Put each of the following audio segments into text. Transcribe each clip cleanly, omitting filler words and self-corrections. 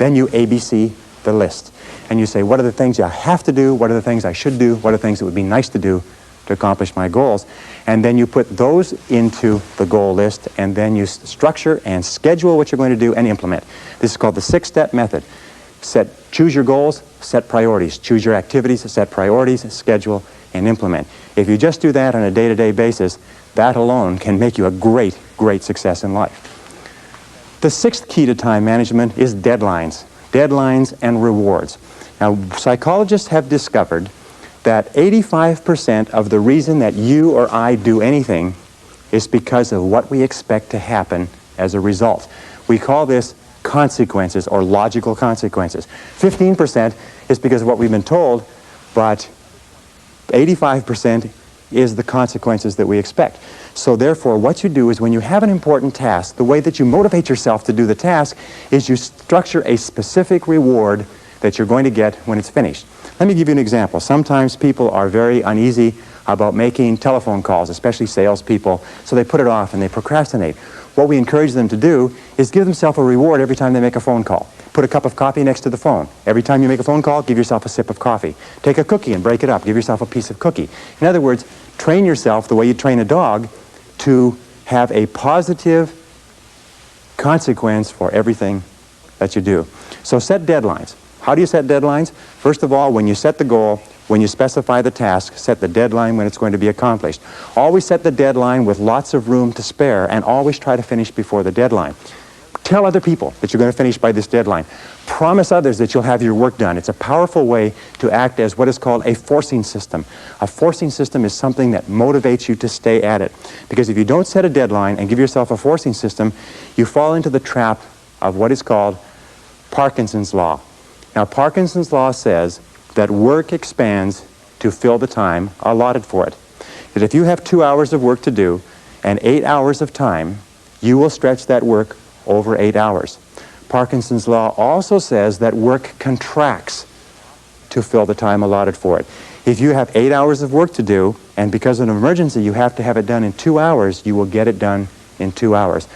then you ABC the list. And you say, what are the things I have to do? What are the things I should do? What are the things that would be nice to do to accomplish my goals? And then you put those into the goal list, and then you structure and schedule what you're going to do and implement. This is called the 6-step method. Choose your goals, set priorities. Choose your activities, set priorities, schedule, and implement. If you just do that on a day-to-day basis, that alone can make you a great, great success in life. The 6th key to time management is deadlines. Deadlines and rewards. Now, psychologists have discovered that 85% of the reason that you or I do anything is because of what we expect to happen as a result. We call this consequences or logical consequences. 15% is because of what we've been told, but 85% is the consequences that we expect. So therefore, what you do is when you have an important task, the way that you motivate yourself to do the task is you structure a specific reward that you're going to get when it's finished. Let me give you an example. Sometimes people are very uneasy about making telephone calls, especially salespeople, so they put it off and they procrastinate. What we encourage them to do is give themselves a reward every time they make a phone call. Put a cup of coffee next to the phone. Every time you make a phone call, give yourself a sip of coffee. Take a cookie and break it up. Give yourself a piece of cookie. In other words, train yourself the way you train a dog to have a positive consequence for everything that you do. So set deadlines. How do you set deadlines? First of all, when you set the goal, when you specify the task, set the deadline when it's going to be accomplished. Always set the deadline with lots of room to spare, and always try to finish before the deadline. Tell other people that you're going to finish by this deadline. Promise others that you'll have your work done. It's a powerful way to act as what is called a forcing system. A forcing system is something that motivates you to stay at it. Because if you don't set a deadline and give yourself a forcing system, you fall into the trap of what is called Parkinson's law. Now, Parkinson's law says that work expands to fill the time allotted for it. That if you have 2 hours of work to do and 8 hours of time, you will stretch that work over 8 hours. Parkinson's law also says that work contracts to fill the time allotted for it. If you have 8 hours of work to do, and because of an emergency you have to have it done in 2 hours, you will get it done in 2 hours.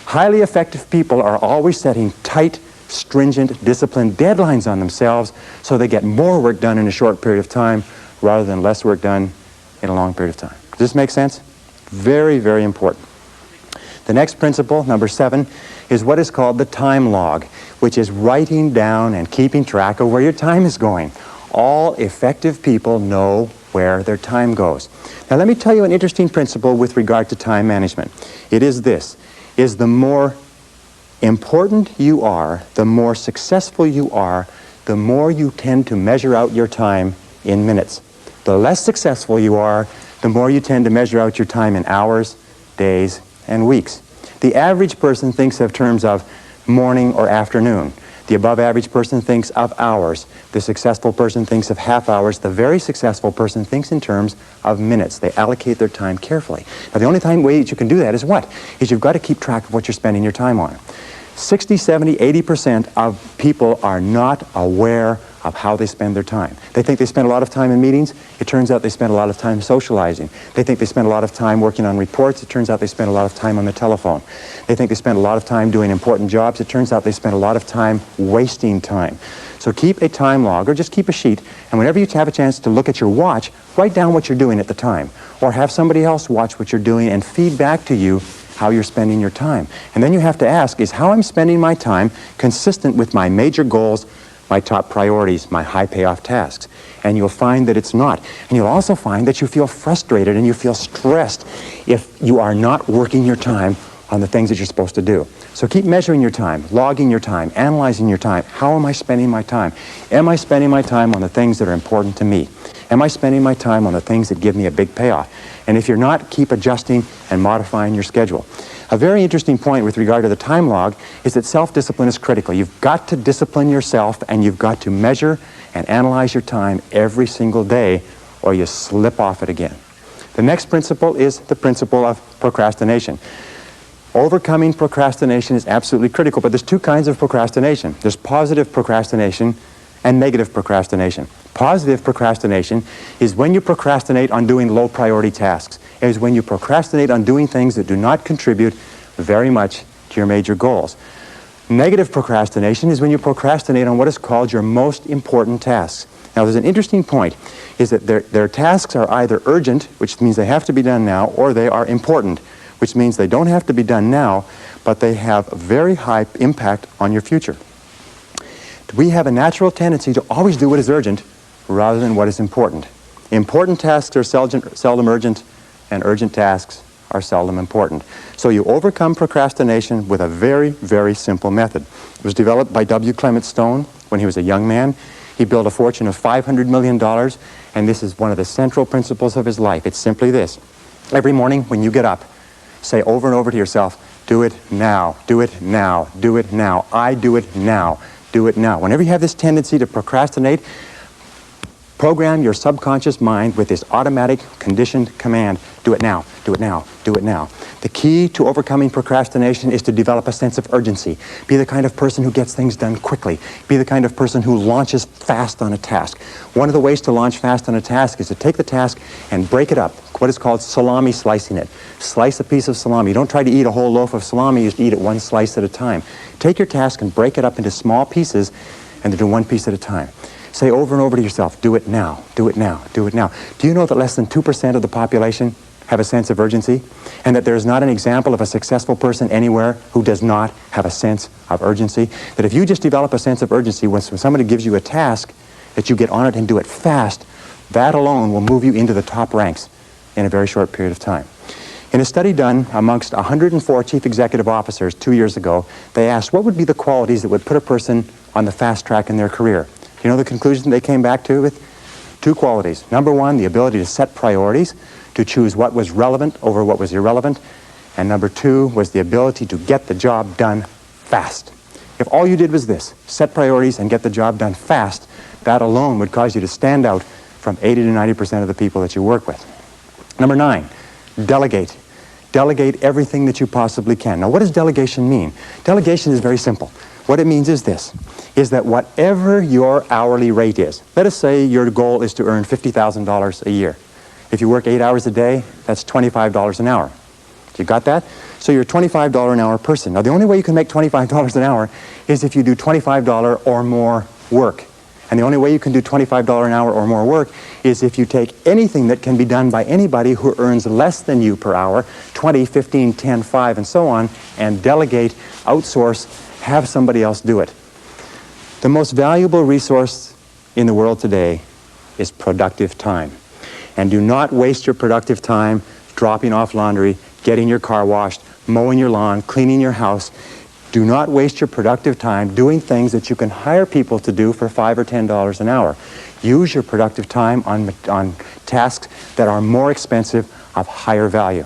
Highly effective people are always setting tight, stringent, disciplined deadlines on themselves so they get more work done in a short period of time rather than less work done in a long period of time. Does this make sense? Very, very important. The next principle, number 7, is what is called the time log, which is writing down and keeping track of where your time is going. All effective people know where their time goes. Now let me tell you an interesting principle with regard to time management. It is this, is the more important you are, the more successful you are, the more you tend to measure out your time in minutes. The less successful you are, the more you tend to measure out your time in hours, days, and weeks. The average person thinks of terms of morning or afternoon. The above average person thinks of hours. The successful person thinks of half hours. The very successful person thinks in terms of minutes. They allocate their time carefully. Now the only way that you can do that is what? Is you've got to keep track of what you're spending your time on. 60, 70, 80% of people are not aware of how they spend their time. They think they spend a lot of time in meetings. It turns out they spend a lot of time socializing. They think they spend a lot of time working on reports. It turns out they spend a lot of time on the telephone. They think they spend a lot of time doing important jobs. It turns out they spend a lot of time wasting time. So keep a time log, or just keep a sheet, and whenever you have a chance to look at your watch, write down what you're doing at the time. Or have somebody else watch what you're doing and feed back to you how you're spending your time. And then you have to ask, is how I'm spending my time consistent with my major goals, my top priorities, my high payoff tasks? And you'll find that it's not. And you'll also find that you feel frustrated and you feel stressed if you are not working your time on the things that you're supposed to do. So keep measuring your time, logging your time, analyzing your time. How am I spending my time? Am I spending my time on the things that are important to me? Am I spending my time on the things that give me a big payoff? And if you're not, keep adjusting and modifying your schedule. A very interesting point with regard to the time log is that self-discipline is critical. You've got to discipline yourself, and you've got to measure and analyze your time every single day, or you slip off it again. The next principle is the principle of procrastination. Overcoming procrastination is absolutely critical, but there's two kinds of procrastination. There's positive procrastination and negative procrastination. Positive procrastination is when you procrastinate on doing low priority tasks. It is when you procrastinate on doing things that do not contribute very much to your major goals. Negative procrastination is when you procrastinate on what is called your most important tasks. Now, there's an interesting point, is that their tasks are either urgent, which means they have to be done now, or they are important, which means they don't have to be done now, but they have a very high impact on your future. We have a natural tendency to always do what is urgent rather than what is important. Important tasks are seldom urgent, and urgent tasks are seldom important. So you overcome procrastination with a very, very simple method. It was developed by W. Clement Stone when he was a young man. He built a fortune of $500 million, and this is one of the central principles of his life. It's simply this. Every morning when you get up, say over and over to yourself, do it now, do it now, do it now, I do it now, do it now. Whenever you have this tendency to procrastinate, program your subconscious mind with this automatic conditioned command, do it now, do it now, do it now. The key to overcoming procrastination is to develop a sense of urgency. Be the kind of person who gets things done quickly. Be the kind of person who launches fast on a task. One of the ways to launch fast on a task is to take the task and break it up, what is called salami slicing it. Slice a piece of salami. You don't try to eat a whole loaf of salami, you just eat it one slice at a time. Take your task and break it up into small pieces and do one piece at a time. Say over and over to yourself, do it now, do it now, do it now. Do you know that less than 2% of the population have a sense of urgency? And that there is not an example of a successful person anywhere who does not have a sense of urgency? That if you just develop a sense of urgency, when somebody gives you a task, that you get on it and do it fast, that alone will move you into the top ranks in a very short period of time. In a study done amongst 104 chief executive officers 2 years ago, they asked what would be the qualities that would put a person on the fast track in their career. You know the conclusion they came back to with? 2 qualities. Number 1, the ability to set priorities, to choose what was relevant over what was irrelevant. And number 2 was the ability to get the job done fast. If all you did was this, set priorities and get the job done fast, that alone would cause you to stand out from 80 to 90% of the people that you work with. Number 9, delegate. Delegate everything that you possibly can. Now, what does delegation mean? Delegation is very simple. What it means is this, is that whatever your hourly rate is, let us say your goal is to earn $50,000 a year. If you work 8 hours a day, that's $25 an hour. You got that? So you're a $25 an hour person. Now, the only way you can make $25 an hour is if you do $25 or more work. And the only way you can do $25 an hour or more work is if you take anything that can be done by anybody who earns less than you per hour, 20, 15, 10, 5, and so on, and delegate, outsource, have somebody else do it. The most valuable resource in the world today is productive time. And do not waste your productive time dropping off laundry, getting your car washed, mowing your lawn, cleaning your house. Do not waste your productive time doing things that you can hire people to do for $5 or $10 an hour. Use your productive time on tasks that are more expensive, of higher value.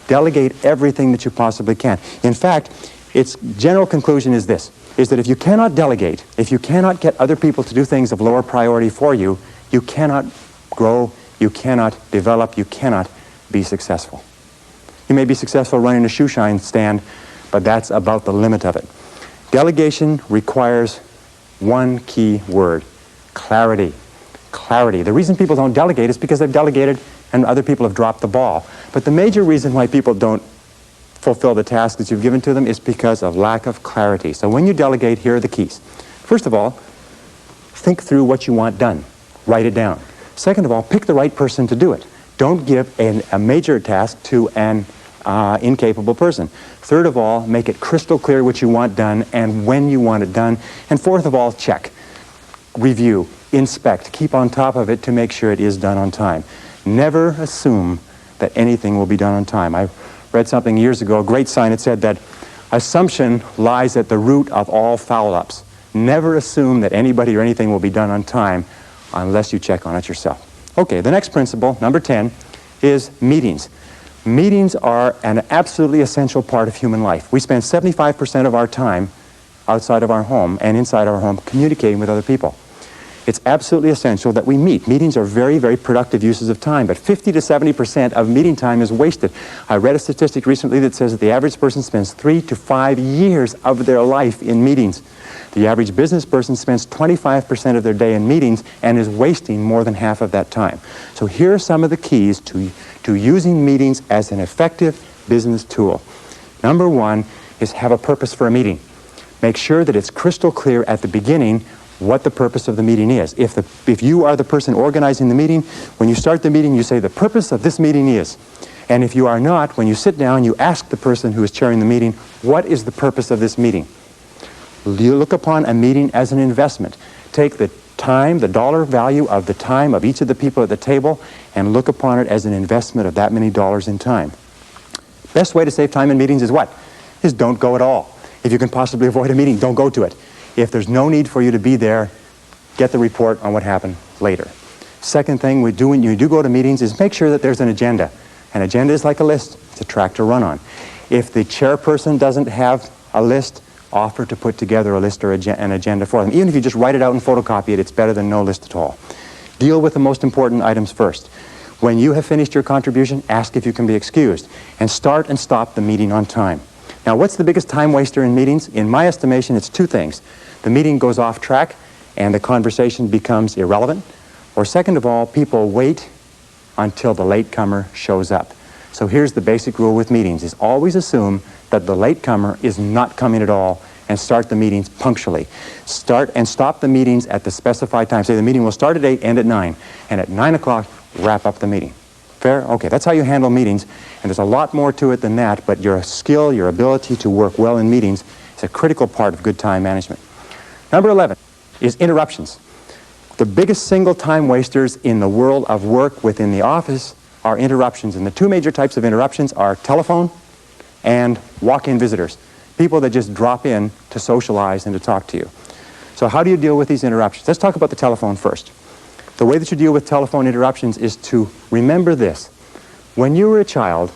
Delegate everything that you possibly can. In fact, its general conclusion is this, is that if you cannot delegate, if you cannot get other people to do things of lower priority for you, you cannot grow, you cannot develop, you cannot be successful. You may be successful running a shoe shine stand, but that's about the limit of it. Delegation requires one key word, clarity. Clarity. The reason people don't delegate is because they've delegated and other people have dropped the ball. But the major reason why people don't fulfill the task that you've given to them is because of lack of clarity. So when you delegate, here are the keys. First of all, think through what you want done. Write it down. Second of all, pick the right person to do it. Don't give a major task to an incapable person. Third of all, make it crystal clear what you want done and when you want it done. And fourth of all, check, review, inspect, keep on top of it to make sure it is done on time. Never assume that anything will be done on time. I read something years ago, a great sign. It said that assumption lies at the root of all foul-ups. Never assume that anybody or anything will be done on time unless you check on it yourself. Okay, the next principle, number 10, is meetings. Meetings are an absolutely essential part of human life. We spend 75% of our time outside of our home and inside our home communicating with other people. It's absolutely essential that we meet. Meetings are very, very productive uses of time, but 50 to 70% of meeting time is wasted. I read a statistic recently that says that the average person spends 3 to 5 years of their life in meetings. The average business person spends 25% of their day in meetings and is wasting more than half of that time. So here are some of the keys to using meetings as an effective business tool. Number 1 is have a purpose for a meeting. Make sure that it's crystal clear at the beginning what the purpose of the meeting is. If you are the person organizing the meeting, when you start the meeting, you say the purpose of this meeting is. And if you are not, when you sit down, you ask the person who is chairing the meeting, what is the purpose of this meeting? You look upon a meeting as an investment. Take the time, the dollar value of the time of each of the people at the table, and look upon it as an investment of that many dollars in time. Best way to save time in meetings is what? Is don't go at all. If you can possibly avoid a meeting, don't go to it. If there's no need for you to be there, get the report on what happened later. Second thing we do when you do go to meetings is make sure that there's an agenda. An agenda is like a list. It's a track to run on. If the chairperson doesn't have a list, offer to put together a list or an agenda for them. Even if you just write it out and photocopy it, it's better than no list at all. Deal with the most important items first. When you have finished your contribution, ask if you can be excused. And start and stop the meeting on time. Now, what's the biggest time waster in meetings? In my estimation, it's two things. The meeting goes off track and the conversation becomes irrelevant. Or second of all, people wait until the latecomer shows up. So here's the basic rule with meetings, is always assume that the latecomer is not coming at all and start the meetings punctually. Start and stop the meetings at the specified time. Say the meeting will start at 8, end at 9, and at 9 o'clock, wrap up the meeting. Fair? Okay, that's how you handle meetings, and there's a lot more to it than that, but your skill, your ability to work well in meetings is a critical part of good time management. Number 11 is interruptions. The biggest single time wasters in the world of work within the office are interruptions, and the two major types of interruptions are telephone and walk-in visitors, people that just drop in to socialize and to talk to you. So how do you deal with these interruptions? Let's talk about the telephone first. The way that you deal with telephone interruptions is to remember this. When you were a child,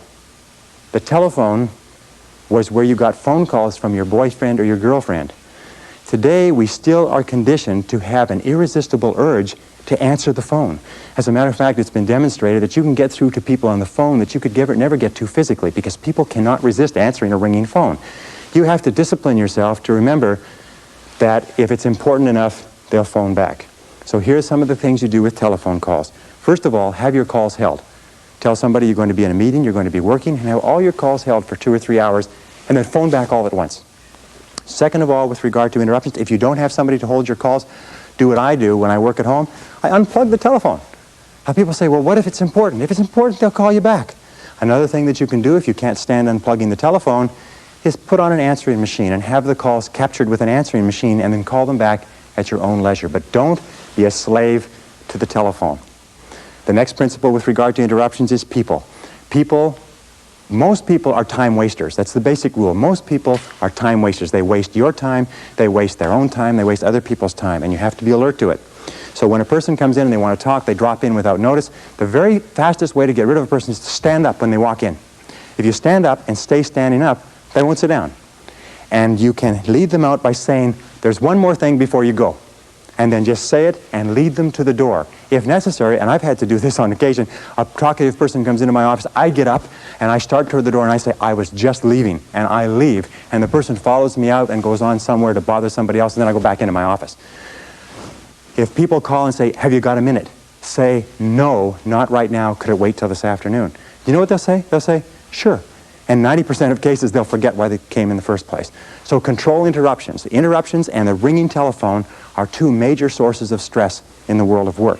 the telephone was where you got phone calls from your boyfriend or your girlfriend. Today, we still are conditioned to have an irresistible urge to answer the phone. As a matter of fact, it's been demonstrated that you can get through to people on the phone that you could never get to physically, because people cannot resist answering a ringing phone. You have to discipline yourself to remember that if it's important enough, they'll phone back. So here's some of the things you do with telephone calls. First of all, have your calls held. Tell somebody you're going to be in a meeting, you're going to be working, and have all your calls held for 2 or 3 hours, and then phone back all at once. Second of all, with regard to interruptions, if you don't have somebody to hold your calls, do what I do when I work at home. I unplug the telephone. Now people say, well, what if it's important? If it's important, they'll call you back. Another thing that you can do if you can't stand unplugging the telephone is put on an answering machine and have the calls captured with an answering machine and then call them back at your own leisure. But don't be a slave to the telephone. The next principle with regard to interruptions is people. Most people are time wasters. That's the basic rule. Most people are time wasters. They waste your time, they waste their own time, they waste other people's time, and you have to be alert to it. So when a person comes in and they want to talk, they drop in without notice. The very fastest way to get rid of a person is to stand up when they walk in. If you stand up and stay standing up, they won't sit down. And you can lead them out by saying, there's one more thing before you go. And then just say it and lead them to the door. If necessary, and I've had to do this on occasion, a talkative person comes into my office, I get up and I start toward the door and I say, I was just leaving, and I leave. And the person follows me out and goes on somewhere to bother somebody else, and then I go back into my office. If people call and say, have you got a minute? Say, no, not right now, could it wait till this afternoon? You know what they'll say? They'll say, sure. And 90% of cases, they'll forget why they came in the first place. So control interruptions. The interruptions and the ringing telephone are two major sources of stress in the world of work.